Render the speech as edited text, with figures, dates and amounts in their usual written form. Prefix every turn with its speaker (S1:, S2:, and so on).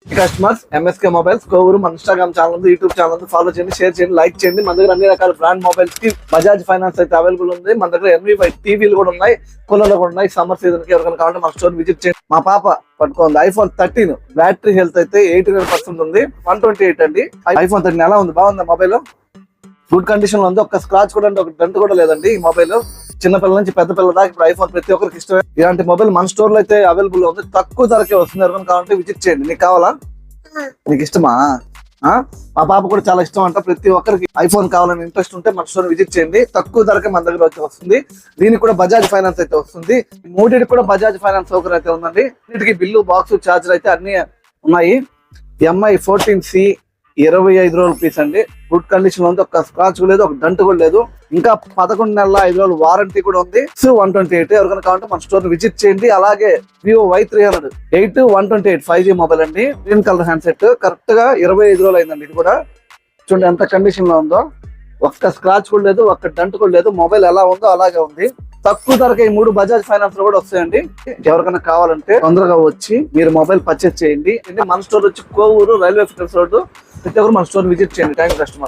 S1: Customers MSK mobiles Kovur మన Instagram channel ఉంది, YouTube channel ఉంది. ఫాలో చేయండి, షేర్ చేయండి, లైక్ చేయండి. మన దగ్గర అన్ని రకాల బ్రాండ్ మొబైల్స్ కి బజాజ్ ఫైనాన్స్ అయితే అవైలబుల్ ఉంది. మన దగ్గర MV5 టీవీలు కూడా ఉన్నాయి, కూలర్లు కూడా ఉన్నాయి. సమ్మర్ సీజన్ కి ఎవరికైనా కావాలంటే మన స్టోర్ విజిట్ చేయండి. మా పాప పట్టుకోండి iPhone 13 బ్యాటరీ హెల్త్ అయితే 89% ఉంది. 128 అండి. iPhone 13 ఎలా ఉంది? బాగుందా మొబైల్? గుడ్ కండిషన్ లో ఉంది. ఒక స్క్రాచ్ కూడా అంటే ఒక డంట్ కూడా లేదండి ఈ మొబైల్. చిన్న పిల్లల నుంచి పెద్ద పిల్లల దాకా ఇప్పుడు ఐఫోన్ ప్రతి ఒక్కరికి ఇష్టమే. ఇలాంటి మొబైల్ మన స్టోర్ లో అయితే అవైలబుల్ ఉంది. తక్కువ ధరకే వస్తుంది. ఎవరైనా కావాలంటే విజిట్ చేయండి. నీకు కావాలా? నీకు ఇష్టమా? మా పాప కూడా చాలా ఇష్టం అంట. ప్రతి ఒక్కరికి ఐఫోన్ కావాలని ఇంట్రెస్ట్ ఉంటే మన స్టోర్ విజిట్ చేయండి. తక్కువ ధరకే మన దగ్గర వచ్చి వస్తుంది. దీనికి కూడా బజాజ్ ఫైనాన్స్ అయితే వస్తుంది. మూడింటికి కూడా బజాజ్ ఫైనాన్స్ సౌకర్యం అయితే ఉందండి. వీటికి బిల్లు, బాక్స్, ఛార్జర్ అయితే అన్ని ఉన్నాయి. MI 14C 25 రోజుల పీస్ అండి. గుడ్ కండిషన్ లో ఉంది. ఒక స్క్రాచ్ లేదు, ఒక డంట్ కూడా లేదు. ఇంకా 11 నెలల 5 రోజులు వారంటీ కూడా ఉంది. 128. ఎవరికైనా కావాలంటే మన స్టోర్ విజిట్ చేయండి. అలాగే Vivo Y300 8 128 5G మొబైల్ అండి. గ్రీన్ కలర్ హ్యాండ్సెట్ కరెక్ట్ గా 25 రోజులు అయిందండి. ఇది కూడా చూడండి ఎంత కండిషన్ లో ఉందో. ఒక్క స్క్రాచ్ కూడా లేదు, ఒక్క డంట్ కూడా లేదు. మొబైల్ ఎలా ఉందో అలాగే ఉంది. తక్కువ ధరకే ఈ 3 బజాజ్ ఫైనాన్స్ లో కూడా వస్తాయండి. ఎవరికైనా కావాలంటే తొందరగా వచ్చి మీరు మొబైల్ పర్చేస్ చేయండి. మన స్టోర్ వచ్చి కోవూరు రైల్వే ఫిట్నెస్ రోడ్డు. ప్రతి ఒక్కరు మన స్టోర్ విజిట్ చేయండి. Thank you customer.